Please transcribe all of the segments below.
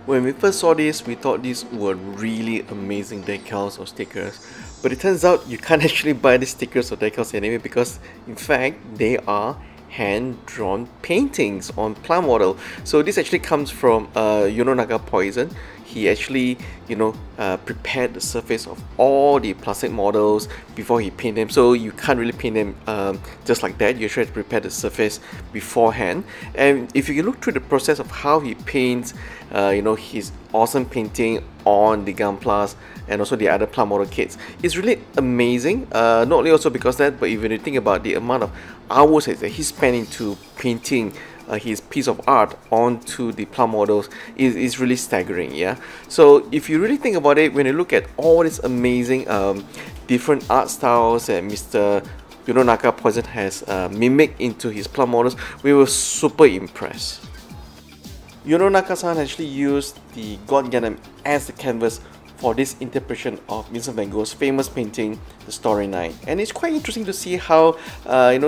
When we first saw this, we thought these were really amazing decals or stickers, but it turns out you can't actually buy these stickers or decals anyway, because in fact they are hand-drawn paintings on plant model. So this actually comes from Yononaka Poison. He actually, prepared the surface of all the plastic models before he painted them. So you can't really paint them just like that. You actually have to prepare the surface beforehand. And if you look through the process of how he paints, his awesome painting on the Gunplas and also the other plant model kits, it's really amazing. Not only also because that, but even you think about the amount of hours that he spent into painting his piece of art onto the plant models is really staggering. Yeah, so if you really think about it, when you look at all these amazing different art styles that Mr. Yononaka Poison has mimicked into his plant models, we were super impressed. Yononaka-san actually used the God Gundam as the canvas for this interpretation of Vincent van Gogh's famous painting, The Starry Night. And it's quite interesting to see how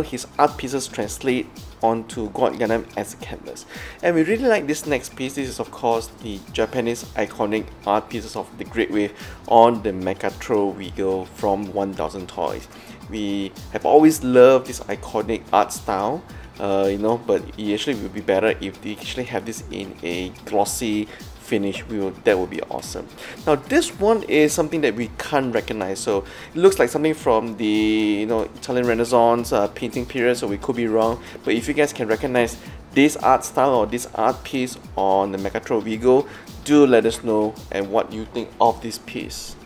his art pieces translate onto God Gundam as a canvas. And we really like this next piece. This is of course the Japanese iconic art pieces of the Great Wave on the Mechatro Regal from 1000 Toys. We have always loved this iconic art style, but it actually would be better if they actually have this in a glossy finish. That would be awesome. Now this one is something that we can't recognize, so it looks like something from the Italian Renaissance painting period, so we could be wrong. But if you guys can recognize this art style or this art piece on the Mechatro Regal, do let us know and what you think of this piece.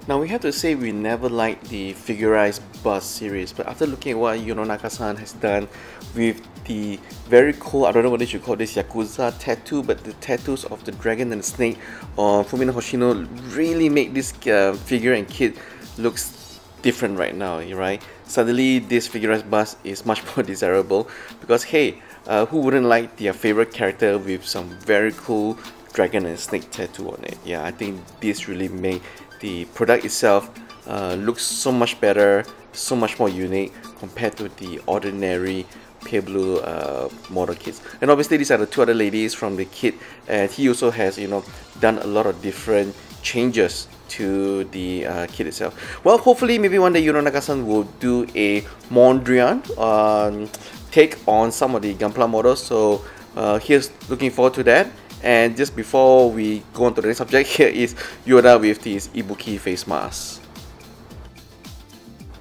Now we have to say we never liked the figurized bust series, but after looking at what Yononaka-san has done with the very cool, I don't know what you should call this, Yakuza tattoo, but the tattoos of the dragon and the snake on Fumino Hoshino really make this figure and kit looks different right now, right? Suddenly this figurized bust is much more desirable, because hey, who wouldn't like their favorite character with some very cool dragon and snake tattoo on it? Yeah, I think this really made the product itself looks so much better, so much more unique compared to the ordinary pale blue model kits. And obviously these are the two other ladies from the kit, and he also has done a lot of different changes to the kit itself. Well, hopefully maybe one day Yononaka-san will do a Mondrian take on some of the Gunpla models, so here's looking forward to that. And just before we go on to the next subject, here is Yoda with this Ibuki face mask.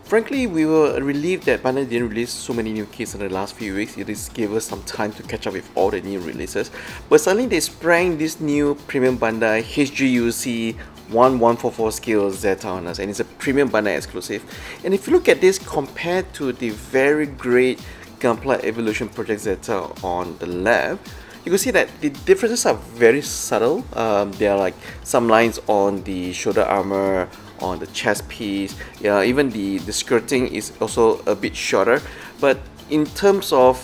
Frankly, we were relieved that Bandai didn't release so many new kits in the last few weeks. It just gave us some time to catch up with all the new releases. But suddenly they sprang this new premium Bandai HGUC 1144 scale Zeta on us, and it's a premium Bandai exclusive. And if you look at this compared to the very great Gunpla Evolution Project Zeta on the left, you can see that the differences are very subtle. There are like some lines on the shoulder armor, on the chest piece. Yeah, even the skirting is also a bit shorter. But in terms of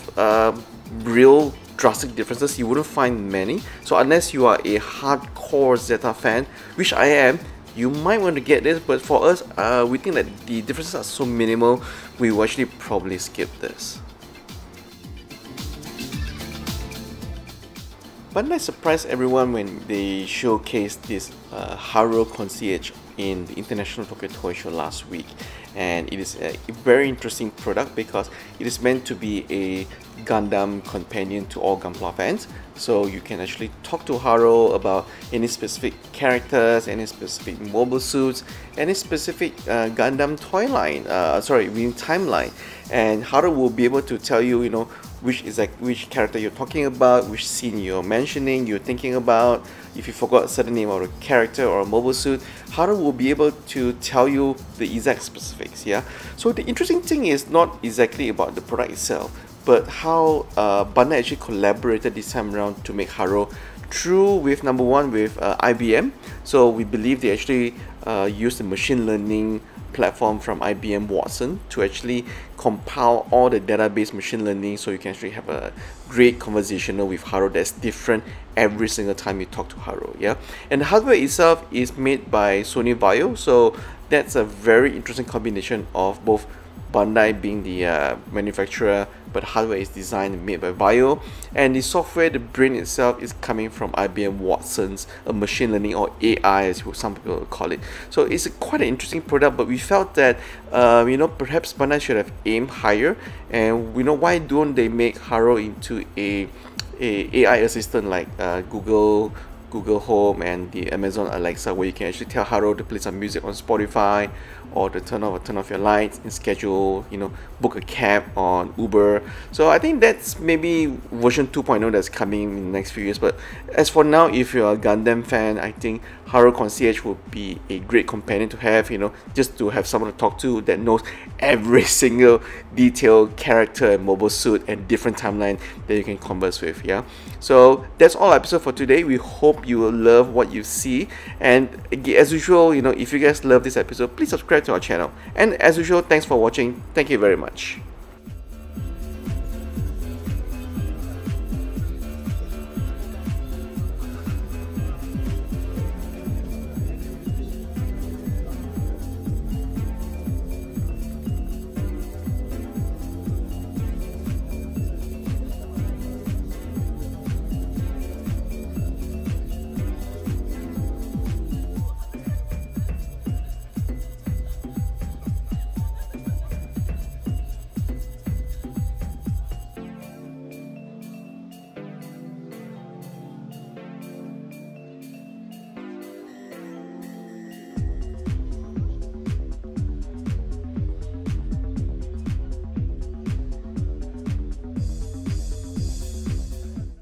real drastic differences, you wouldn't find many. So unless you are a hardcore Zeta fan, which I am, you might want to get this. But for us, we think that the differences are so minimal, we will actually probably skip this. Bandai surprised everyone when they showcased this Haro Concierge in the International Tokyo Toy Show last week, and it is a very interesting product because it is meant to be a Gundam companion to all Gunpla fans. So you can actually talk to Haro about any specific characters, any specific mobile suits, any specific Gundam toy line, timeline, and Haro will be able to tell you, which character you're talking about, which scene you're mentioning, you're thinking about. If you forgot a certain name of a character or a mobile suit, Haro will be able to tell you the exact specifics. Yeah. So the interesting thing is not exactly about the product itself, but how Bandai actually collaborated this time around to make Haro true with number one with IBM. So we believe they actually used the machine learning platform from IBM Watson to actually compile all the database machine learning, so you can actually have a great conversational with Haro that's different every single time you talk to Haro. Yeah, and the hardware itself is made by Sony Vaio, so that's a very interesting combination of both Bandai being the manufacturer, but hardware is designed and made by Bio, and the software, the brain itself, is coming from IBM Watson's machine learning, or AI as some people call it. So it's quite an interesting product, but we felt that perhaps Bandai should have aimed higher, and why don't they make Haro into a AI assistant like Google Home and the Amazon Alexa, where you can actually tell Haro to play some music on Spotify, or to turn off your lights and schedule, book a cab on Uber. So I think that's maybe version 2.0 that's coming in the next few years. But as for now, if you're a Gundam fan, I think Haro Concierge would be a great companion to have, just to have someone to talk to that knows every single detail, character, and mobile suit and different timeline that you can converse with. Yeah. So that's all episode for today. We hope you will love what you see, and as usual, if you guys love this episode, please subscribe to our channel, and as usual, thanks for watching. Thank you very much.